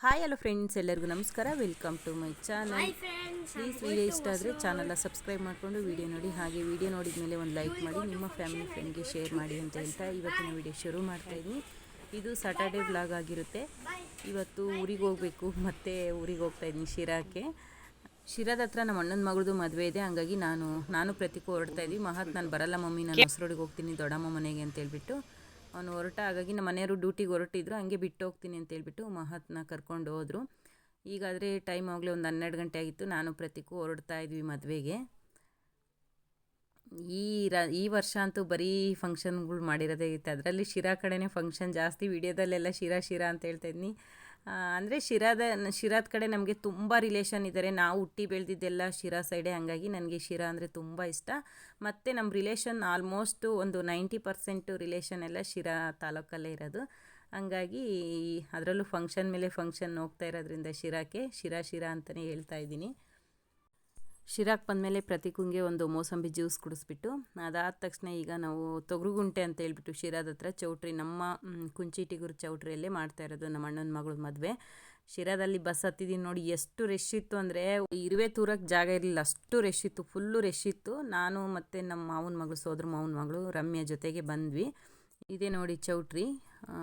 Hi hello friends, ಎಲ್ಲರಿಗೂ ನಮಸ್ಕಾರ. Welcome to my channel. Please video ಇಷ್ಟ ಆದರೆ ಚಾನಲ್ನ ಸಬ್ಸ್ಕ್ರೈಬ್ ಮಾಡಿಕೊಂಡು ವಿಡಿಯೋ ನೋಡಿ. ಹಾಗೆ ವಿಡಿಯೋ ನೋಡಿದ ಮೇಲೆ ಒಂದು ಲೈಕ್ ಮಾಡಿ ನಿಮ್ಮ ಫ್ಯಾಮಿಲಿ ಫ್ರೆಂಡ್ಗೆ ಶೇರ್ ಮಾಡಿ ಅಂತ ಹೇಳ್ತಾ ಇವತ್ತಿನ ವಿಡಿಯೋ ಶುರು ಮಾಡ್ತಾಯಿದ್ದೀನಿ. ಇದು ಸಾಟರ್ಡೆ ವ್ಲಾಗ್ ಆಗಿರುತ್ತೆ. ಇವತ್ತು ಊರಿಗೆ ಹೋಗಬೇಕು, ಮತ್ತು ಊರಿಗೆ ಹೋಗ್ತಾಯಿದ್ದೀನಿ ಶಿರಾಕ್ಕೆ. ಶಿರಾದ ಹತ್ರ ನಮ್ಮ ಅಣ್ಣನ ಮಗಳದು ಮದುವೆ ಇದೆ. ಹಂಗಾಗಿ ನಾನು ಪ್ರತಿಕೂ ಹೊರಡ್ತಾಯಿದ್ವಿ. ಮಹತ್ ನಾನು ಬರಲ್ಲ ಮಮ್ಮಿ, ನಾನು ಹೊಸರೋಡಿಗೆ ಹೋಗ್ತೀನಿ ದೊಡ್ಡಮ್ಮ ಮನೆಗೆ ಅಂತೇಳ್ಬಿಟ್ಟು ಅವನು ಹೊರಟ. ಹಾಗಾಗಿ ನಮ್ಮ ಮನೆಯವರು ಡ್ಯೂಟಿಗೆ ಹೊರಟಿದ್ರು, ಹಂಗೆ ಬಿಟ್ಟು ಹೋಗ್ತೀನಿ ಅಂತೇಳ್ಬಿಟ್ಟು ಮಹತ್ನ ಕರ್ಕೊಂಡು ಹೋದರು. ಈಗಾದರೆ ಟೈಮ್ ಆಗಲೇ ಒಂದು 12 ಗಂಟೆ ಆಗಿತ್ತು. ನಾನು ಪ್ರತಿಕೂ ಹೊರಡ್ತಾ ಇದ್ವಿ ಮದುವೆಗೆ. ಈ ವರ್ಷ ಅಂತೂ ಬರೀ ಫಂಕ್ಷನ್ಗಳು ಮಾಡಿರೋದೇ ಇತ್ತು. ಅದರಲ್ಲಿ ಶಿರಾ ಕಡೆನೇ ಫಂಕ್ಷನ್ ಜಾಸ್ತಿ. ವಿಡಿಯೋದಲ್ಲೆಲ್ಲ ಶಿರಾ ಅಂತ ಹೇಳ್ತಾಯಿದ್ನಿ. ಅಂದರೆ ಶಿರಾದ ಕಡೆ ನಮಗೆ ತುಂಬ ರಿಲೇಷನ್ ಇದ್ದಾರೆ. ನಾವು ಹುಟ್ಟಿ ಬೆಳೆದಿದ್ದೆಲ್ಲ ಶಿರಾ ಸೈಡೇ. ಹಾಗಾಗಿ ನನಗೆ ಶಿರಾ ಅಂದರೆ ತುಂಬ ಇಷ್ಟ. ಮತ್ತು ನಮ್ಮ ರಿಲೇಷನ್ ಆಲ್ಮೋಸ್ಟು ಒಂದು 90% ರಿಲೇಷನ್ ಎಲ್ಲ ಶಿರಾ ತಾಲೂಕಲ್ಲೇ ಇರೋದು. ಹಂಗಾಗಿ ಅದರಲ್ಲೂ ಫಂಕ್ಷನ್ ಮೇಲೆ ಫಂಕ್ಷನ್ ಹೋಗ್ತಾ ಇರೋದ್ರಿಂದ ಶಿರಾಕ್ಕೆ ಶಿರಾ ಅಂತಲೇ ಹೇಳ್ತಾ ಇದ್ದೀನಿ. ಶಿರಾಕ್ಕೆ ಬಂದಮೇಲೆ ಪ್ರತಿಕುಂಗೆ ಒಂದು ಮೋಸಂಬಿ ಜ್ಯೂಸ್ ಕುಡಿಸ್ಬಿಟ್ಟು ಅದಾದ ತಕ್ಷಣ ಈಗ ನಾವು ತೊಗರುಗುಂಟೆ ಅಂತ ಹೇಳ್ಬಿಟ್ಟು ಶಿರಾದ ಹತ್ರ ಚೌಟ್ರಿ, ನಮ್ಮ ಕುಂಚಿಟಿಗೂರು ಚೌಟ್ರಿಯಲ್ಲೇ ಮಾಡ್ತಾ ಇರೋದು ನಮ್ಮ ಅಣ್ಣನ ಮಗಳ ಮದುವೆ. ಶಿರಾದಲ್ಲಿ ಬಸ್ ಹತ್ತಿದ್ದೀನಿ ನೋಡಿ, ಎಷ್ಟು ರಶ್ ಇತ್ತು ಅಂದರೆ ಇರುವೆ ತೂರಕ್ಕೆ ಜಾಗ ಇರಲಿಲ್ಲ, ಅಷ್ಟು ರಶ್ ಇತ್ತು, ಫುಲ್ಲು ರಶ್ ಇತ್ತು. ನಾನು ಮತ್ತು ನಮ್ಮ ಮಾವನ ಮಗಳು, ಸೋದರ ಮಾವನ ಮಗಳು ರಮ್ಯಾ ಜೊತೆಗೆ ಬಂದ್ವಿ. ಇದೇ ನೋಡಿ ಚೌಟ್ರಿ,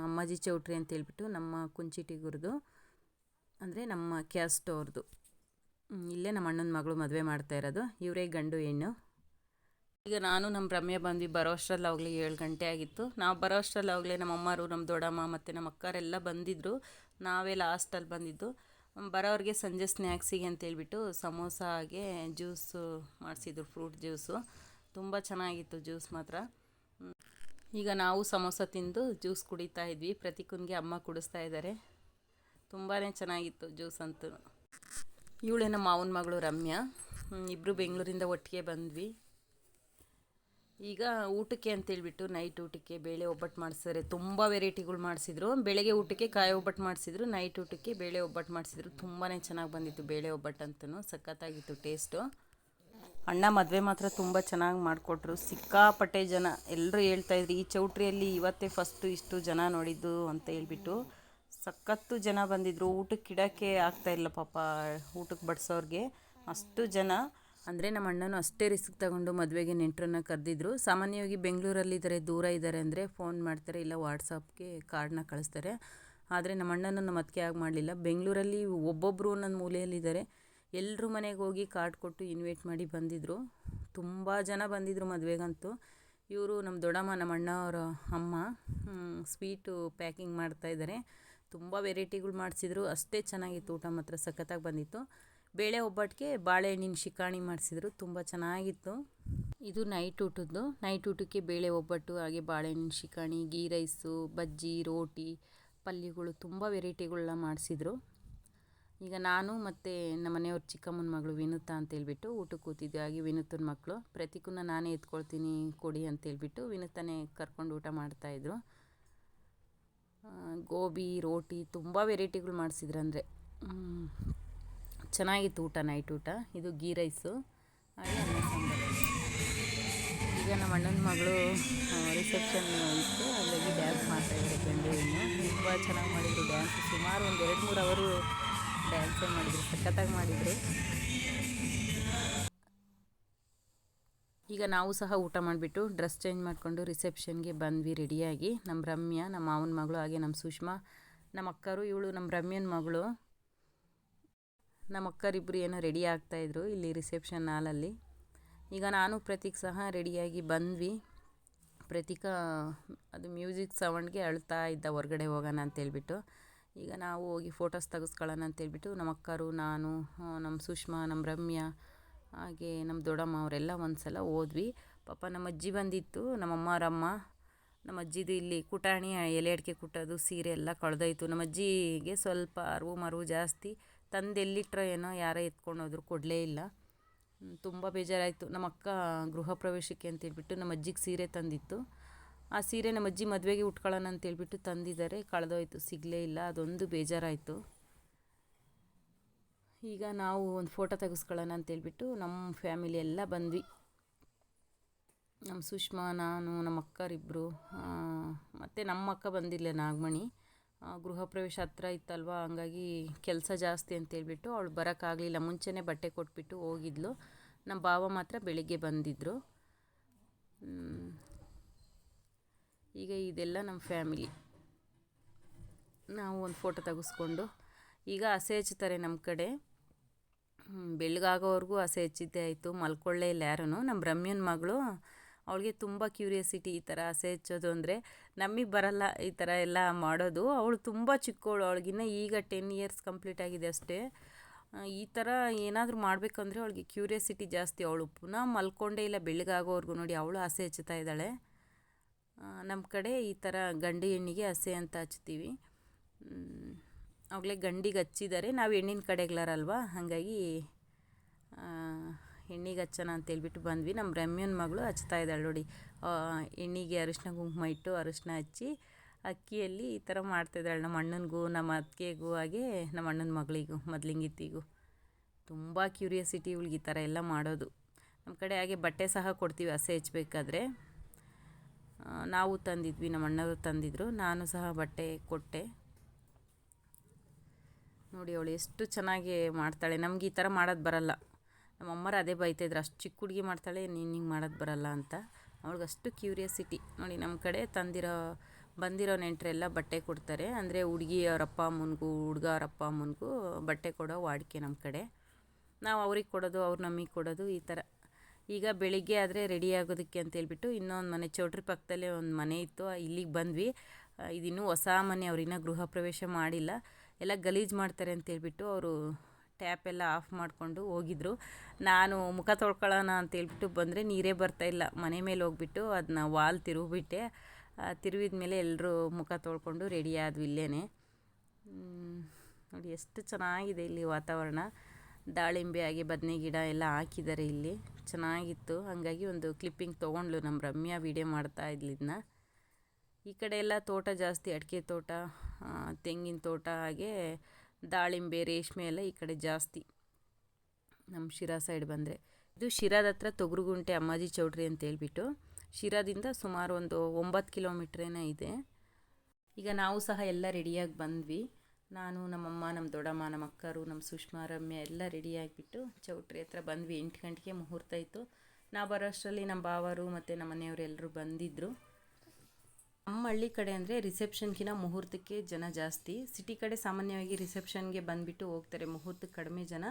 ಅಮ್ಮಾಜಿ ಚೌಟ್ರಿ ಅಂತೇಳ್ಬಿಟ್ಟು ನಮ್ಮ ಕುಂಚಿಟಿಗೂರ್ದು, ಅಂದರೆ ನಮ್ಮ ಕ್ಯಾಸ್ಟ್ ಅವ್ರದ್ದು. ಇಲ್ಲೇ ನಮ್ಮ ಅಣ್ಣನ ಮಗಳು ಮದುವೆ ಮಾಡ್ತಾ ಇರೋದು. ಇವರೇ ಗಂಡು ಹೆಣ್ಣು. ಈಗ ನಾನು ನಮ್ಮ ರಮ್ಯಾ ಬಂದ್ವಿ. ಬರೋ ಅಷ್ಟರಲ್ಲಾಗಲೇ 7 ಗಂಟೆ ಆಗಿತ್ತು. ನಾವು ಬರೋ ಅಷ್ಟರಲ್ಲಾಗಲೇ ನಮ್ಮ ಅಮ್ಮರು, ನಮ್ಮ ದೊಡ್ಡಮ್ಮ ಮತ್ತು ನಮ್ಮ ಅಕ್ಕರೆಲ್ಲ ಬಂದಿದ್ದರು. ನಾವೇ ಲಾಸ್ಟಲ್ಲಿ ಬಂದಿದ್ದು. ಬರೋರಿಗೆ ಸಂಜೆ ಸ್ನ್ಯಾಕ್ಸಿಗೆ ಅಂತೇಳ್ಬಿಟ್ಟು ಸಮೋಸ ಹಾಗೆ ಜ್ಯೂಸು ಮಾಡಿಸಿದ್ರು, ಫ್ರೂಟ್ ಜ್ಯೂಸು. ತುಂಬ ಚೆನ್ನಾಗಿತ್ತು ಜ್ಯೂಸ್ ಮಾತ್ರ. ಈಗ ನಾವು ಸಮೋಸ ತಿಂದು ಜ್ಯೂಸ್ ಕುಡಿತಾ ಇದ್ವಿ. ಪ್ರತಿಕುನ್ಗೆ ಅಮ್ಮ ಕುಡಿಸ್ತಾ ಇದ್ದಾರೆ. ತುಂಬಾ ಚೆನ್ನಾಗಿತ್ತು ಜ್ಯೂಸ್ ಅಂತೂ. ಇವಳೇ ನಮ್ಮ ಮಾವನ ಮಗಳು ರಮ್ಯಾ. ಇಬ್ಬರು ಬೆಂಗಳೂರಿಂದ ಒಟ್ಟಿಗೆ ಬಂದ್ವಿ. ಈಗ ಊಟಕ್ಕೆ ಅಂತೇಳ್ಬಿಟ್ಟು ನೈಟ್ ಊಟಕ್ಕೆ ಬೇಳೆ ಒಬ್ಬಟ್ಟು ಮಾಡಿಸಿದ್ರೆ ತುಂಬ ವೆರೈಟಿಗಳು ಮಾಡಿಸಿದ್ರು. ಬೆಳಗ್ಗೆ ಊಟಕ್ಕೆ ಕಾಯಿ ಒಬ್ಬಟ್ಟು ಮಾಡಿಸಿದ್ರು, ನೈಟ್ ಊಟಕ್ಕೆ ಬೇಳೆ ಒಬ್ಬಟ್ಟು ಮಾಡಿಸಿದ್ರು. ತುಂಬಾ ಚೆನ್ನಾಗಿ ಬಂದಿತ್ತು ಬೇಳೆ ಒಬ್ಬಟ್ಟು ಅಂತೂ, ಸಖತ್ತಾಗಿತ್ತು ಟೇಸ್ಟು. ಅಣ್ಣ ಮದುವೆ ಮಾತ್ರ ತುಂಬ ಚೆನ್ನಾಗಿ ಮಾಡಿಕೊಟ್ರು. ಸಿಕ್ಕಾಪಟ್ಟೆ ಜನ. ಎಲ್ಲರೂ ಹೇಳ್ತಾಯಿದ್ರು ಈ ಚೌಟ್ರಿಯಲ್ಲಿ ಇವತ್ತೇ ಫಸ್ಟು ಇಷ್ಟು ಜನ ನೋಡಿದ್ದು ಅಂತ ಹೇಳ್ಬಿಟ್ಟು. ಸಖತ್ತು ಜನ ಬಂದಿದ್ದರು. ಊಟಕ್ಕೆ ಇಡೋಕ್ಕೆ ಆಗ್ತಾಯಿಲ್ಲ ಪಾಪ, ಊಟಕ್ಕೆ ಬಡಿಸೋರಿಗೆ ಅಷ್ಟು ಜನ. ಅಂದರೆ ನಮ್ಮ ಅಣ್ಣನೂ ಅಷ್ಟೇ ರಿಸ್ಕ್ ತಗೊಂಡು ಮದುವೆಗೆ ನೆಂಟರನ್ನ ಕರೆದಿದ್ರು. ಸಾಮಾನ್ಯವಾಗಿ ಬೆಂಗಳೂರಲ್ಲಿದ್ದಾರೆ, ದೂರ ಇದ್ದಾರೆ ಅಂದರೆ ಫೋನ್ ಮಾಡ್ತಾರೆ, ಇಲ್ಲ ವಾಟ್ಸಪ್ಗೆ ಕಾರ್ಡನ್ನ ಕಳಿಸ್ತಾರೆ. ಆದರೆ ನಮ್ಮ ಅಣ್ಣನ ನಮ್ಮ ಅದಕ್ಕೆ ಆಗಿ ಮಾಡಲಿಲ್ಲ. ಬೆಂಗಳೂರಲ್ಲಿ ಒಬ್ಬೊಬ್ಬರು ಒಂದೊಂದು ಮೂಲೆಯಲ್ಲಿದ್ದಾರೆ. ಎಲ್ಲರೂ ಮನೆಗೆ ಹೋಗಿ ಕಾರ್ಡ್ ಕೊಟ್ಟು ಇನ್ವೈಟ್ ಮಾಡಿ ಬಂದಿದ್ದರು. ತುಂಬ ಜನ ಬಂದಿದ್ದರು ಮದುವೆಗಂತೂ. ಇವರು ನಮ್ಮ ದೊಡ್ಡಮ್ಮ, ನಮ್ಮ ಅಣ್ಣವರ ಅಮ್ಮ, ಸ್ವೀಟು ಪ್ಯಾಕಿಂಗ್ ಮಾಡ್ತಾಯಿದ್ದಾರೆ. ತುಂಬ ವೆರೈಟಿಗಳು ಮಾಡಿಸಿದ್ರು. ಅಷ್ಟೇ ಚೆನ್ನಾಗಿತ್ತು ಊಟ ಮಾತ್ರ, ಸಖತ್ತಾಗಿ ಬಂದಿತ್ತು. ಬೇಳೆ ಒಬ್ಬಟ್ಟಿಗೆ ಬಾಳೆಹಣ್ಣಿನ ಶಿಕಾಣಿ ಮಾಡಿಸಿದ್ರು, ತುಂಬ ಚೆನ್ನಾಗಿತ್ತು. ಇದು ನೈಟ್ ಊಟದ್ದು. ನೈಟ್ ಊಟಕ್ಕೆ ಬೇಳೆ ಒಬ್ಬಟ್ಟು ಹಾಗೆ ಬಾಳೆಹಣ್ಣಿನ ಶಿಕಾಣಿ, ಗೀ ರೈಸು, ಬಜ್ಜಿ, ರೋಟಿ, ಪಲ್ಯಗಳು, ತುಂಬ ವೆರೈಟಿಗಳನ್ನ ಮಾಡಿಸಿದ್ರು. ಈಗ ನಾನು ಮತ್ತು ನಮ್ಮ ಮನೆಯವ್ರ ಚಿಕ್ಕಮ್ಮನ ಮಗಳು ವಿನುತಾ ಅಂತೇಳ್ಬಿಟ್ಟು ಊಟಕ್ಕೆ ಕೂತಿದ್ವಿ. ಹಾಗೆ ವಿನುತನ ಮಕ್ಕಳು ಪ್ರತಿಕೂನ ನಾನೇ ಎತ್ಕೊಳ್ತೀನಿ ಕೊಡಿ ಅಂತೇಳ್ಬಿಟ್ಟು ವಿನುತಾನೇ ಕರ್ಕೊಂಡು ಊಟ ಮಾಡ್ತಾಯಿದ್ರು. ಗೋಬಿ, ರೋಟಿ, ತುಂಬ ವೆರೈಟಿಗಳು ಮಾಡಿಸಿದ್ರು. ಅಂದರೆ ಚೆನ್ನಾಗಿತ್ತು ಊಟ, ನೈಟ್ ಊಟ. ಇದು ಗೀ ರೈಸು ಹಾಗೆ ಅನ್ನ ಸಾಂಬಾರು. ಈಗ ನಮ್ಮ ಅಣ್ಣನ ಮಗಳು ರಿಸೆಪ್ಷನ್ ಇತ್ತು, ಹಾಗಾಗಿ ಡ್ಯಾನ್ಸ್ ಮಾಡ್ತಾಯಿದ್ದಾರೆ ಗಂಡು ಹೆಣ್ಣು. ತುಂಬ ಚೆನ್ನಾಗಿ ಮಾಡಿದರು ಡ್ಯಾನ್ಸ್. ಸುಮಾರು ಒಂದು 2-3 ಅವರು ಡ್ಯಾನ್ಸೇ ಮಾಡಿದರು, ಸಖತ್ತಾಗಿ ಮಾಡಿದರು. ಈಗ ನಾವು ಸಹ ಊಟ ಮಾಡಿಬಿಟ್ಟು ಡ್ರೆಸ್ ಚೇಂಜ್ ಮಾಡಿಕೊಂಡು ರಿಸೆಪ್ಷನ್ಗೆ ಬಂದ್ವಿ ರೆಡಿಯಾಗಿ. ನಮ್ಮ ರಮ್ಯಾ, ನಮ್ಮ ಮಾವನ ಮಗಳು, ಹಾಗೆ ನಮ್ಮ ಸುಷ್ಮಾ, ನಮ್ಮ ಅಕ್ಕರು. ಇವಳು ನಮ್ಮ ರಮ್ಯನ ಮಗಳು. ನಮ್ಮ ಅಕ್ಕರಿಬ್ಬರು ಏನೋ ರೆಡಿ ಆಗ್ತಾಯಿದ್ರು ಇಲ್ಲಿ ರಿಸೆಪ್ಷನ್ ಹಾಲಲ್ಲಿ. ಈಗ ನಾನು ಪ್ರತೀಕ್ ಸಹ ರೆಡಿಯಾಗಿ ಬಂದ್ವಿ. ಪ್ರತೀಕ ಅದು ಮ್ಯೂಸಿಕ್ ಸೌಂಡ್ಗೆ ಅಳ್ತಾ ಇದ್ದ ಹೊರಗಡೆ ಹೋಗೋಣ ಅಂತೇಳ್ಬಿಟ್ಟು. ಈಗ ನಾವು ಹೋಗಿ ಫೋಟೋಸ್ ತೆಗೆಸ್ಕೊಳ್ಳೋಣ ಅಂತೇಳ್ಬಿಟ್ಟು ನಮ್ಮ ಅಕ್ಕರು, ನಾನು, ನಮ್ಮ ಸುಷ್ಮಾ, ನಮ್ಮ ರಮ್ಯಾ ಹಾಗೆ ನಮ್ಮ ದೊಡ್ಡಮ್ಮ ಅವರೆಲ್ಲ ಒಂದು ಸಲ ಹೋದ್ವಿ. ಪಾಪ ನಮ್ಮ ಅಜ್ಜಿ ಬಂದಿತ್ತು, ನಮ್ಮಮ್ಮ ಅವರಮ್ಮ. ನಮ್ಮ ಅಜ್ಜಿದು ಇಲ್ಲಿ ಕುಟಾಣಿ, ಎಲೆ ಅಡಿಕೆ ಕುಟ್ಟೋದು, ಸೀರೆ ಎಲ್ಲ ಕಳೆದೋಯ್ತು. ನಮ್ಮ ಅಜ್ಜಿಗೆ ಸ್ವಲ್ಪ ಅರಿವು ಜಾಸ್ತಿ. ತಂದು ಎಲ್ಲಿಟ್ರೋ ಏನೋ, ಯಾರೋ ಎತ್ಕೊಂಡು ಹೋದ್ರು, ಕೊಡಲೇ ಇಲ್ಲ. ತುಂಬ ಬೇಜಾರಾಯಿತು. ನಮ್ಮ ಅಕ್ಕ ಗೃಹ ಪ್ರವೇಶಕ್ಕೆ ಅಂತೇಳ್ಬಿಟ್ಟು ನಮ್ಮ ಅಜ್ಜಿಗೆ ಸೀರೆ ತಂದಿತ್ತು. ಆ ಸೀರೆ ನಮ್ಮ ಅಜ್ಜಿ ಮದುವೆಗೆ ಉಟ್ಕೊಳ್ಳೋಣ ಅಂತೇಳ್ಬಿಟ್ಟು ತಂದಿದ್ದಾರೆ, ಕಳೆದೋಯ್ತು, ಸಿಗಲೇ ಇಲ್ಲ. ಅದೊಂದು ಬೇಜಾರಾಯಿತು. ಈಗ ನಾವು ಒಂದು ಫೋಟೋ ತೆಗೆಸ್ಕೊಳ್ಳೋಣ ಅಂತೇಳ್ಬಿಟ್ಟು ನಮ್ಮ ಫ್ಯಾಮಿಲಿ ಎಲ್ಲ ಬಂದ್ವಿ. ನಮ್ಮ ಸುಷ್ಮಾ, ನಾನು, ನಮ್ಮ ಅಕ್ಕರಿಬ್ಬರು, ಮತ್ತು ನಮ್ಮ ಅಕ್ಕ ಬಂದಿಲ್ಲ, ನಾಗಮಣಿ. ಗೃಹ ಪ್ರವೇಶ ಹತ್ರ ಇತ್ತಲ್ವ, ಹಂಗಾಗಿ ಕೆಲಸ ಜಾಸ್ತಿ ಅಂತೇಳ್ಬಿಟ್ಟು ಅವಳು ಬರೋಕ್ಕಾಗಲಿಲ್ಲ. ಮುಂಚೆನೇ ಬಟ್ಟೆ ಕೊಟ್ಬಿಟ್ಟು ಹೋಗಿದ್ಲು. ನಮ್ಮ ಭಾವ ಮಾತ್ರ ಬೆಳಿಗ್ಗೆ ಬಂದಿದ್ದರು. ಈಗ ಇದೆಲ್ಲ ನಮ್ಮ ಫ್ಯಾಮಿಲಿ. ನಾವು ಒಂದು ಫೋಟೋ ತೆಗೆಸ್ಕೊಂಡು ಈಗ ಹಸೆ ಹಚ್ತಾರೆ ನಮ್ಮ ಕಡೆ. ಬೆಳಗಾಗೋವರೆಗೂ ಹಸೆ ಹಚ್ಚಿದ್ದೇ ಆಯಿತು, ಮಲ್ಕೊಳ್ಳೇ ಇಲ್ಲ ಯಾರೂ. ನಮ್ಮ ರಮ್ಯನ ಮಗಳು, ಅವಳಿಗೆ ತುಂಬ ಕ್ಯೂರಿಯಾಸಿಟಿ ಈ ಥರ ಹಸೆ ಹಚ್ಚೋದು ಅಂದರೆ. ನಮಗೆ ಬರಲ್ಲ ಈ ಥರ ಎಲ್ಲ ಮಾಡೋದು. ಅವಳು ತುಂಬ ಚಿಕ್ಕವಳು, ಅವಳಿಗಿನ್ನ ಈಗ 10 ಇಯರ್ಸ್ ಕಂಪ್ಲೀಟ್ ಆಗಿದೆ ಅಷ್ಟೇ. ಈ ಥರ ಏನಾದರೂ ಮಾಡಬೇಕಂದ್ರೆ ಅವಳಿಗೆ ಕ್ಯೂರಿಯಾಸಿಟಿ ಜಾಸ್ತಿ. ಅವಳು ಪುನಃ ಮಲ್ಕೊಂಡೇ ಇಲ್ಲ ಬೆಳಗಾಗೋವರೆಗೂ. ನೋಡಿ, ಅವಳು ಹಸೆ ಹಚ್ಚುತ್ತಾ ಇದ್ದಾಳೆ. ನಮ್ಮ ಕಡೆ ಈ ಥರ ಗಂಡು ಹೆಣ್ಣಿಗೆ ಹಸೆ ಅಂತ ಹಚ್ತೀವಿ. ಅವಾಗಲೇ ಗಂಡಿಗೆ ಹಚ್ಚಿದ್ದಾರೆ, ನಾವು ಹೆಣ್ಣಿನ ಕಡೆಗಳರಲ್ವ, ಹಾಗಾಗಿ ಹೆಣ್ಣಿಗೆ ಹಚ್ಚೋಣ ಅಂತೇಳ್ಬಿಟ್ಟು ಬಂದ್ವಿ. ನಮ್ಮ ರಮ್ಯನ ಮಗಳು ಹಚ್ತಾ ಇದ್ದಾಳೆ ನೋಡಿ. ಹೆಣ್ಣಿಗೆ ಅರಿಶಿನ ಕುಂಕುಮ ಇಟ್ಟು ಅರಿಶಿನ ಹಚ್ಚಿ ಅಕ್ಕಿಯಲ್ಲಿ ಈ ಥರ ಮಾಡ್ತಾಯಿದ್ದಾಳೆ. ನಮ್ಮ ಅಣ್ಣನಿಗೂ ನಮ್ಮ ಅತ್ತಿಗೆಗೂ ಹಾಗೆ ನಮ್ಮ ಅಣ್ಣನ ಮಗಳಿಗೂ ಮೊದಲಿಂಗಿತ್ತಿಗೂ ತುಂಬ ಕ್ಯೂರಿಯಾಸಿಟಿ ಇವಳಿಗೆ ಈ ಥರ ಎಲ್ಲ ಮಾಡೋದು. ನಮ್ಮ ಕಡೆ ಹಾಗೆ ಬಟ್ಟೆ ಸಹ ಕೊಡ್ತೀವಿ ಹಸೆ ಹಚ್ಬೇಕಾದ್ರೆ. ನಾವು ತಂದಿದ್ವಿ, ನಮ್ಮ ಅಣ್ಣವರು ತಂದಿದ್ರು, ನಾನು ಸಹ ಬಟ್ಟೆ ಕೊಟ್ಟೆ. ನೋಡಿ ಅವಳು ಎಷ್ಟು ಚೆನ್ನಾಗಿ ಮಾಡ್ತಾಳೆ. ನಮ್ಗೆ ಈ ಥರ ಮಾಡೋದು ಬರಲ್ಲ. ನಮ್ಮಮ್ಮರು ಅದೇ ಬೈತಾಯಿದ್ರು, ಅಷ್ಟು ಚಿಕ್ಕ ಹುಡುಗಿ ಮಾಡ್ತಾಳೆ, ನೀನು ಹಿಂಗೆ ಮಾಡೋದು ಬರಲ್ಲ ಅಂತ. ಅವಳಿಗಷ್ಟು ಕ್ಯೂರಿಯಾಸಿಟಿ. ನೋಡಿ, ನಮ್ಮ ಕಡೆ ಬಂದಿರೋ ನೆಂಟರೆಲ್ಲ ಬಟ್ಟೆ ಕೊಡ್ತಾರೆ. ಅಂದರೆ ಹುಡುಗಿ ಅವ್ರ ಅಪ್ಪ ಅಮ್ಮನಿಗೂ ಹುಡುಗ ಅವ್ರ ಅಪ್ಪ ಅಮ್ಮನಿಗೂ ಬಟ್ಟೆ ಕೊಡೋ ವಾಡಿಕೆ ನಮ್ಮ ಕಡೆ. ನಾವು ಅವ್ರಿಗೆ ಕೊಡೋದು, ಅವ್ರು ನಮಗೆ ಕೊಡೋದು, ಈ ಥರ. ಈಗ ಬೆಳಿಗ್ಗೆ ಆದರೆ ರೆಡಿ ಆಗೋದಕ್ಕೆ ಅಂತೇಳ್ಬಿಟ್ಟು ಇನ್ನೊಂದು ಮನೆ, ಚೌಟ್ರಿ ಪಕ್ಕದಲ್ಲೇ ಒಂದು ಮನೆ ಇತ್ತು, ಇಲ್ಲಿಗೆ ಬಂದ್ವಿ. ಇದಿನ್ನೂ ಹೊಸ ಮನೆ, ಅವ್ರಿನ್ನೂ ಗೃಹ ಪ್ರವೇಶ ಮಾಡಿಲ್ಲ. ಎಲ್ಲ ಗಲೀಜು ಮಾಡ್ತಾರೆ ಅಂತೇಳ್ಬಿಟ್ಟು ಅವರು ಟ್ಯಾಪ್ ಎಲ್ಲ ಆಫ್ ಮಾಡಿಕೊಂಡು ಹೋಗಿದ್ರು. ನಾನು ಮುಖ ತೊಳ್ಕೊಳ್ಳೋಣ ಅಂತೇಳ್ಬಿಟ್ಟು ಬಂದರೆ ನೀರೇ ಬರ್ತಾಯಿಲ್ಲ. ಮನೆ ಮೇಲೆ ಹೋಗ್ಬಿಟ್ಟು ಅದನ್ನ ವಾಲ್ ತಿರುಗಿಬಿಟ್ಟೆ. ತಿರುವಿದ ಮೇಲೆ ಎಲ್ಲರೂ ಮುಖ ತೊಳ್ಕೊಂಡು ರೆಡಿ ಆದ್ವಿ ಇಲ್ಲೇ. ನೋಡಿ ಎಷ್ಟು ಚೆನ್ನಾಗಿದೆ ಇಲ್ಲಿ ವಾತಾವರಣ. ದಾಳಿಂಬೆ ಹಾಗೆ ಬದನೆ ಗಿಡ ಎಲ್ಲ ಹಾಕಿದ್ದಾರೆ ಇಲ್ಲಿ, ಚೆನ್ನಾಗಿತ್ತು. ಹಾಗಾಗಿ ಒಂದು ಕ್ಲಿಪ್ಪಿಂಗ್ ತೊಗೊಂಡ್ಲು ನಮ್ಮ ರಮ್ಯಾ, ವೀಡಿಯೋ ಮಾಡ್ತಾ ಇದ್ಲು ಇದನ್ನ. ಈ ಕಡೆ ಎಲ್ಲ ತೋಟ ಜಾಸ್ತಿ, ಅಡಿಕೆ ತೋಟ, ತೆಂಗಿನ ತೋಟ, ಹಾಗೆ ದಾಳಿಂಬೆ, ರೇಷ್ಮೆ ಎಲ್ಲ ಈ ಕಡೆ ಜಾಸ್ತಿ ನಮ್ಮ ಶಿರಾ ಸೈಡ್ ಬಂದರೆ. ಇದು ಶಿರಾದ ಹತ್ರ ತೊಗರುಗುಂಟೆ ಅಮ್ಮಾಜಿ ಚೌಟ್ರಿ ಅಂತೇಳ್ಬಿಟ್ಟು. ಶಿರಾದಿಂದ ಸುಮಾರು ಒಂದು 9 ಕಿಲೋಮೀಟ್ರೇನೋ ಇದೆ. ಈಗ ನಾವು ಸಹ ಎಲ್ಲ ರೆಡಿಯಾಗಿ ಬಂದ್ವಿ. ನಾನು, ನಮ್ಮಮ್ಮ, ನಮ್ಮ ದೊಡ್ಡಮ್ಮ, ನಮ್ಮ ಅಕ್ಕರು, ನಮ್ಮ ಸುಷ್ಮಾ, ರಮ್ಯಾ ಎಲ್ಲ ರೆಡಿಯಾಗಿಬಿಟ್ಟು ಚೌಟ್ರಿ ಹತ್ರ ಬಂದ್ವಿ. 8 ಗಂಟೆಗೆ ಮುಹೂರ್ತ ಇತ್ತು. ನಾವು ಬರೋ ಅಷ್ಟರಲ್ಲಿ ನಮ್ಮ ಬಾವರು ಮತ್ತು ನಮ್ಮ ಮನೆಯವರು ಎಲ್ಲರೂ ಬಂದಿದ್ದರು. ನಮ್ಮ ಹಳ್ಳಿ ಕಡೆ ಅಂದರೆ ರಿಸೆಪ್ಷನ್ಗಿಂತ ಮುಹೂರ್ತಕ್ಕೆ ಜನ ಜಾಸ್ತಿ. ಸಿಟಿ ಕಡೆ ಸಾಮಾನ್ಯವಾಗಿ ರಿಸೆಪ್ಷನ್ಗೆ ಬಂದುಬಿಟ್ಟು ಹೋಗ್ತಾರೆ, ಮುಹೂರ್ತಕ್ಕೆ ಕಡಿಮೆ ಜನ.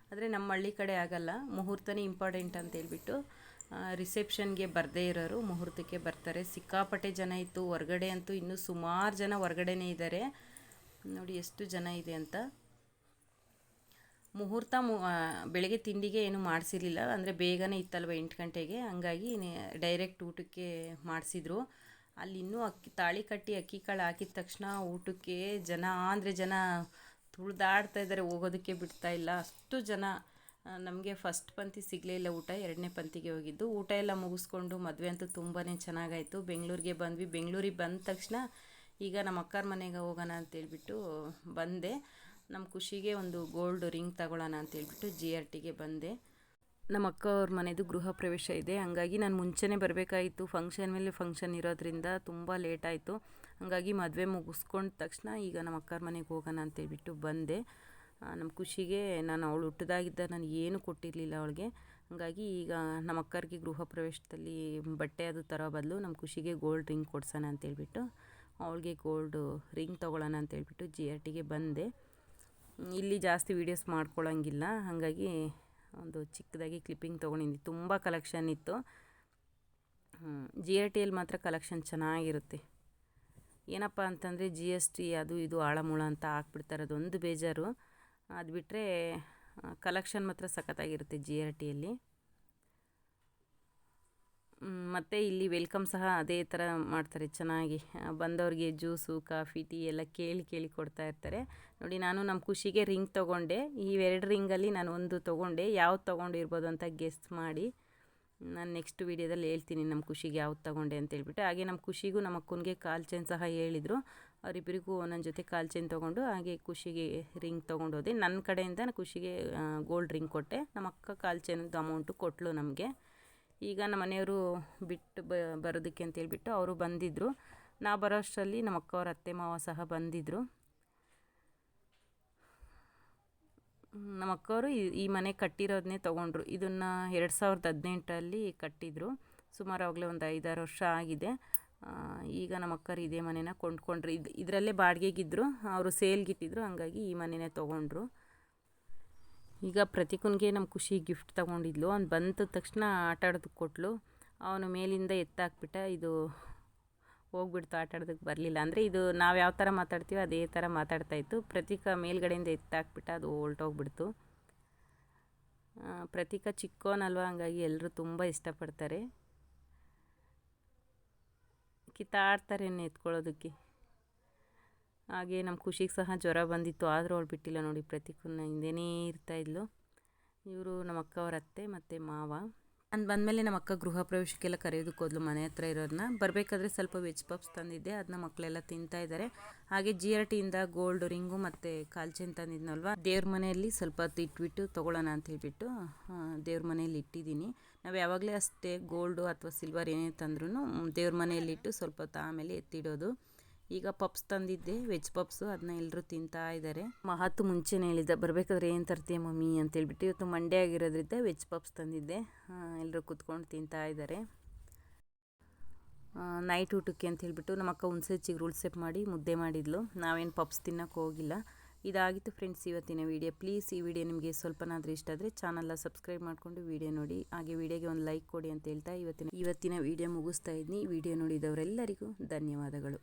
ಆದರೆ ನಮ್ಮ ಹಳ್ಳಿ ಕಡೆ ಆಗಲ್ಲ, ಮುಹೂರ್ತನೇ ಇಂಪಾರ್ಟೆಂಟ್ ಅಂತೇಳ್ಬಿಟ್ಟು ರಿಸೆಪ್ಷನ್ಗೆ ಬರದೇ ಇರೋರು ಮುಹೂರ್ತಕ್ಕೆ ಬರ್ತಾರೆ. ಸಿಕ್ಕಾಪಟ್ಟೆ ಜನ ಇತ್ತು. ಹೊರಗಡೆ ಅಂತೂ ಇನ್ನೂ ಸುಮಾರು ಜನ ಹೊರಗಡೆನೇ ಇದ್ದಾರೆ. ನೋಡಿ ಎಷ್ಟು ಜನ ಇದೆ ಅಂತ. ಮುಹೂರ್ತ ಬೆಳಗ್ಗೆ ತಿಂಡಿಗೆ ಏನು ಮಾಡಿಸಿರಲಿಲ್ಲ, ಅಂದರೆ ಬೇಗನೆ ಇತ್ತಲ್ವ 8 ಗಂಟೆಗೆ, ಹಂಗಾಗಿ ಡೈರೆಕ್ಟ್ ಊಟಕ್ಕೆ ಮಾಡಿಸಿದ್ರು. ಅಲ್ಲಿ ಇನ್ನೂ ತಾಳಿ ಕಟ್ಟಿ ಅಕ್ಕಿ ಕಾಳು ಹಾಕಿದ ತಕ್ಷಣ ಊಟಕ್ಕೆ ಜನ ಅಂದರೆ ಜನ ತುಳಿದಾಡ್ತಾ ಇದ್ದಾರೆ, ಹೋಗೋದಕ್ಕೆ ಬಿಡ್ತಾ ಇಲ್ಲ, ಅಷ್ಟು ಜನ. ನಮಗೆ ಫಸ್ಟ್ ಪಂಕ್ತಿ ಸಿಗಲೇ ಇಲ್ಲ ಊಟ, 2ನೇ ಪಂಕ್ತಿಗೆ ಹೋಗಿದ್ದು. ಊಟ ಎಲ್ಲ ಮುಗಿಸ್ಕೊಂಡು ಮದುವೆ ಅಂತೂ ತುಂಬಾ ಚೆನ್ನಾಗಾಯಿತು. ಬೆಂಗಳೂರಿಗೆ ಬಂದ್ವಿ. ಬೆಂಗಳೂರಿಗೆ ಬಂದ ತಕ್ಷಣ ಈಗ ನಮ್ಮ ಅಕ್ಕರ ಮನೆಗೆ ಹೋಗೋಣ ಅಂತೇಳ್ಬಿಟ್ಟು ಬಂದೆ. ನಮ್ಮ ಖುಷಿಗೆ ಒಂದು ಗೋಲ್ಡ್ ರಿಂಗ್ ತಗೊಳ್ಳೋಣ ಅಂತೇಳ್ಬಿಟ್ಟು GRTಗೆ ಬಂದೆ. ನಮ್ಮ ಅಕ್ಕ ಅವ್ರ ಮನೆದು ಗೃಹ ಪ್ರವೇಶ ಇದೆ, ಹಂಗಾಗಿ ನಾನು ಮುಂಚೆನೇ ಬರಬೇಕಾಯಿತು. ಫಂಕ್ಷನ್ ಮೇಲೆ ಫಂಕ್ಷನ್ ಇರೋದ್ರಿಂದ ತುಂಬ ಲೇಟ್ ಆಯಿತು. ಹಾಗಾಗಿ ಮದುವೆ ಮುಗಿಸ್ಕೊಂಡ ತಕ್ಷಣ ಈಗ ನಮ್ಮ ಅಕ್ಕರ ಮನೆಗೆ ಹೋಗೋಣ ಅಂತೇಳ್ಬಿಟ್ಟು ಬಂದೆ. ನಮ್ಮ ಖುಷಿಗೆ ನಾನು ಅವಳು ಹುಟ್ಟಿದಾಗಿದ್ದ ನಾನು ಏನೂ ಕೊಟ್ಟಿರಲಿಲ್ಲ ಅವಳಿಗೆ. ಹಾಗಾಗಿ ಈಗ ನಮ್ಮ ಅಕ್ಕರಿಗೆ ಗೃಹ ಪ್ರವೇಶದಲ್ಲಿ ಬಟ್ಟೆ ಅದು ತರೋ ಬದಲು ನಮ್ಮ ಖುಷಿಗೆ ಗೋಲ್ಡ್ ರಿಂಗ್ ಕೊಡ್ಸೋಣ ಅಂತೇಳ್ಬಿಟ್ಟು ಅವಳಿಗೆ ಗೋಲ್ಡು ರಿಂಗ್ ತೊಗೊಳ್ಳೋಣ ಅಂತೇಳ್ಬಿಟ್ಟು GRTಗೆ ಬಂದೆ. ಇಲ್ಲಿ ಜಾಸ್ತಿ ವೀಡಿಯೋಸ್ ಮಾಡ್ಕೊಳ್ಳೋಂಗಿಲ್ಲ, ಹಾಗಾಗಿ ಒಂದು ಚಿಕ್ಕದಾಗಿ ಕ್ಲಿಪ್ಪಿಂಗ್ ತೊಗೊಂಡಿದ್ದೆ. ತುಂಬ ಕಲೆಕ್ಷನ್ ಇತ್ತು. GRTಯಲ್ಲಿ ಮಾತ್ರ ಕಲೆಕ್ಷನ್ ಚೆನ್ನಾಗಿರುತ್ತೆ. ಏನಪ್ಪ ಅಂತಂದರೆ GST ಅದು ಇದು ಆಳಮೂಳ ಅಂತ ಹಾಕ್ಬಿಡ್ತಾರೆ, ಅದೊಂದು ಬೇಜಾರು. ಅದು ಬಿಟ್ಟರೆ ಕಲೆಕ್ಷನ್ ಮಾತ್ರ ಸಖತ್ತಾಗಿರುತ್ತೆ GRTಯಲ್ಲಿ. ಮತ್ತು ಇಲ್ಲಿ ವೆಲ್ಕಮ್ ಸಹ ಅದೇ ಥರ ಮಾಡ್ತಾರೆ ಚೆನ್ನಾಗಿ. ಬಂದವ್ರಿಗೆ ಜ್ಯೂಸು, ಕಾಫಿ, ಟೀ ಎಲ್ಲ ಕೇಳಿ ಕೊಡ್ತಾ ಇರ್ತಾರೆ. ನೋಡಿ, ನಾನು ನಮ್ಮ ಖುಷಿಗೆ ರಿಂಗ್ ತೊಗೊಂಡೆ. ಈ 2 ರಿಂಗಲ್ಲಿ ನಾನು ಒಂದು ತೊಗೊಂಡೆ. ಯಾವ್ದು ತೊಗೊಂಡಿರ್ಬೋದು ಅಂತ ಗೆಸ್ ಮಾಡಿ ನಾನು ನೆಕ್ಸ್ಟ್ ವೀಡಿಯೋದಲ್ಲಿ ಹೇಳ್ತೀನಿ ನಮ್ಮ ಖುಷಿಗೆ ಯಾವ್ದು ತೊಗೊಂಡೆ ಅಂತೇಳ್ಬಿಟ್ಟು. ಹಾಗೆ ನಮ್ಮ ಖುಷಿಗೂ ನಮ್ಮ ಅಕ್ಕನಿಗೆ ಕಾಲ್ ಚೈನ್ ಸಹ ಹೇಳಿದರು. ಅವರಿಬ್ಬರಿಗೂ ನನ್ನ ಜೊತೆ ಕಾಲ್ ಚೈನ್ ತೊಗೊಂಡು ಹಾಗೆ ಖುಷಿಗೆ ರಿಂಗ್ ತೊಗೊಂಡೋದೆ. ನನ್ನ ಕಡೆಯಿಂದ ಖುಷಿಗೆ ಗೋಲ್ಡ್ ರಿಂಗ್ ಕೊಟ್ಟೆ. ನಮ್ಮ ಅಕ್ಕ ಕಾಲ್ ಚೈನದ್ದು ಅಮೌಂಟು ಕೊಟ್ಟಳು ನಮಗೆ. ಈಗ ನಮ್ಮ ಮನೆಯವರು ಬಿಟ್ಟು ಬರೋದಕ್ಕೆ ಅಂತೇಳ್ಬಿಟ್ಟು ಅವರು ಬಂದಿದ್ದರು. ನಾ ಬರೋ ಅಷ್ಟರಲ್ಲಿ ನಮ್ಮ ಅಕ್ಕವ್ರ ಅತ್ತೆ ಮಾವ ಸಹ ಬಂದಿದ್ದರು. ನಮ್ಮ ಅಕ್ಕವರು ಈ ಮನೆ ಕಟ್ಟಿರೋದನ್ನೇ ತೊಗೊಂಡ್ರು. ಇದನ್ನು 2018ರಲ್ಲಿ ಕಟ್ಟಿದರು. ಸುಮಾರು ಆವಾಗಲೇ ಒಂದು 5-6 ವರ್ಷ ಆಗಿದೆ. ಈಗ ನಮ್ಮ ಅಕ್ಕರು ಇದೇ ಮನೇನ ಕೊಂಡ್ಕೊಂಡ್ರು. ಇದರಲ್ಲೇ ಬಾಡಿಗೆಗಿದ್ದರು, ಅವರು ಸೇಲ್ಗಿಟ್ಟಿದ್ರು, ಹಂಗಾಗಿ ಈ ಮನೆಯೇ ತೊಗೊಂಡ್ರು. ಈಗ ಪ್ರತೀಕನಿಗೆ ನಮ್ಮ ಖುಷಿ ಗಿಫ್ಟ್ ತೊಗೊಂಡಿದ್ಲು. ಅವ್ನು ಬಂದ ತಕ್ಷಣ ಆಟ ಆಡೋದಕ್ಕೆ ಕೊಟ್ಟಳು. ಅವನು ಮೇಲಿಂದ ಎತ್ತಾಕ್ಬಿಟ್ಟ. ಇದು ಹೋಗ್ಬಿಡ್ತು, ಆಟ ಆಡೋದಕ್ಕೆ ಬರಲಿಲ್ಲ. ಅಂದರೆ ಇದು ನಾವು ಯಾವ ಥರ ಮಾತಾಡ್ತೀವೋ ಅದೇ ಥರ ಮಾತಾಡ್ತಾಯಿತ್ತು. ಪ್ರತೀಕ ಮೇಲ್ಗಡೆಯಿಂದ ಎತ್ತಾಕ್ಬಿಟ್ಟ, ಅದು ಹೊಲ್ಟೋಗ್ಬಿಡ್ತು. ಪ್ರತೀಕ ಚಿಕ್ಕೋನಲ್ವ, ಹಂಗಾಗಿ ಎಲ್ಲರೂ ತುಂಬ ಇಷ್ಟಪಡ್ತಾರೆ, ಕಿತ್ತಾಡ್ತಾರೆ ಎತ್ಕೊಳ್ಳೋದಕ್ಕೆ. ಹಾಗೆ ನಮ್ಮ ಖುಷಿಗೆ ಸಹ ಜ್ವರ ಬಂದಿತ್ತು, ಆದರೂ ಅವಳು ಬಿಟ್ಟಿಲ್ಲ ನೋಡಿ, ಪ್ರತೀಕನ ಹಿಂದೆನೇ ಇರ್ತಾಯಿದ್ಲು. ಇವರು ನಮ್ಮ ಅಕ್ಕವ್ರ ಅತ್ತೆ ಮತ್ತು ಮಾವ. ನಾನು ಬಂದಮೇಲೆ ನಮ್ಮ ಅಕ್ಕ ಗೃಹ ಪ್ರವೇಶಕ್ಕೆಲ್ಲ ಕರೆಯೋದಕ್ಕೆ ಹೋದ್ಲು, ಮನೆ ಹತ್ರ ಇರೋದನ್ನ. ಬರಬೇಕಾದ್ರೆ ಸ್ವಲ್ಪ ವೆಜ್ ಪಪ್ಸ್ ತಂದಿದ್ದೆ, ಅದನ್ನ ಮಕ್ಕಳೆಲ್ಲ ತಿಂತಾಯಿದ್ದಾರೆ. ಹಾಗೆ GRTಯಿಂದ ಗೋಲ್ಡ್ ರಿಂಗು ಮತ್ತು ಕಾಲ್ಚೆನ್ ತಂದಿದ್ನಲ್ವ, ದೇವ್ರ ಮನೆಯಲ್ಲಿ ಸ್ವಲ್ಪ ಹೊತ್ತು ಇಟ್ಬಿಟ್ಟು ತೊಗೊಳ್ಳೋಣ ಅಂತ ಹೇಳ್ಬಿಟ್ಟು ದೇವ್ರ ಮನೆಯಲ್ಲಿ ಇಟ್ಟಿದ್ದೀನಿ. ನಾವು ಯಾವಾಗಲೇ ಅಷ್ಟೇ ಗೋಲ್ಡು ಅಥವಾ ಸಿಲ್ವರ್ ಏನೇ ತಂದ್ರೂ ದೇವ್ರ ಮನೆಯಲ್ಲಿಟ್ಟು ಸ್ವಲ್ಪ ಹೊತ್ತು ಆಮೇಲೆ ಎತ್ತಿಡೋದು. ಈಗ ಪಪ್ಸ್ ತಂದಿದ್ದೆ, ವೆಜ್ ಪಪ್ಸು, ಅದನ್ನ ಎಲ್ಲರೂ ತಿಂತಾ ಇದ್ದಾರೆ. ಮಹತ್ತು ಮುಂಚೆನೇ ಹೇಳಿದ್ದೆ, ಬರಬೇಕಾದ್ರೆ ಏನು ತರ್ತೀಯ ಮಮ್ಮಿ ಅಂತೇಳ್ಬಿಟ್ಟು. ಇವತ್ತು ಮಂಡೇ ಆಗಿರೋದ್ರಿಂದ ವೆಜ್ ಪಪ್ಸ್ ತಂದಿದ್ದೆ. ಎಲ್ಲರೂ ಕುತ್ಕೊಂಡು ತಿಂತಾ ಇದ್ದಾರೆ. ನೈಟ್ ಊಟಕ್ಕೆ ಅಂತ ಹೇಳ್ಬಿಟ್ಟು ನಮ್ಮ ಅಕ್ಕ ಹುಣಸೆ ಚಿಗುರು ಉಳ್ಸೆಪ್ ಮಾಡಿ ಮುದ್ದೆ ಮಾಡಿದ್ಲು. ನಾವೇನು ಪಪ್ಸ್ ತಿನ್ನೋಕ್ಕೆ ಹೋಗಿಲ್ಲ. ಇದಾಗಿತ್ತು ಫ್ರೆಂಡ್ಸ್ ಇವತ್ತಿನ ವೀಡಿಯೋ. ಪ್ಲೀಸ್ ಈ ವಿಡಿಯೋ ನಿಮಗೆ ಸ್ವಲ್ಪನಾದರೂ ಇಷ್ಟ ಆದರೆ ಚಾನಲ್ನ ಸಬ್ಸ್ಕ್ರೈಬ್ ಮಾಡಿಕೊಂಡು ವೀಡಿಯೋ ನೋಡಿ. ಹಾಗೆ ವಿಡಿಯೋಗೆ ಒಂದು ಲೈಕ್ ಕೊಡಿ ಅಂತ ಹೇಳ್ತಾ ಇವತ್ತಿನ ವೀಡಿಯೋ ಮುಗಿಸ್ತಾ ಇದ್ದೀನಿ. ವಿಡಿಯೋ ನೋಡಿದವರೆಲ್ಲರಿಗೂ ಧನ್ಯವಾದಗಳು.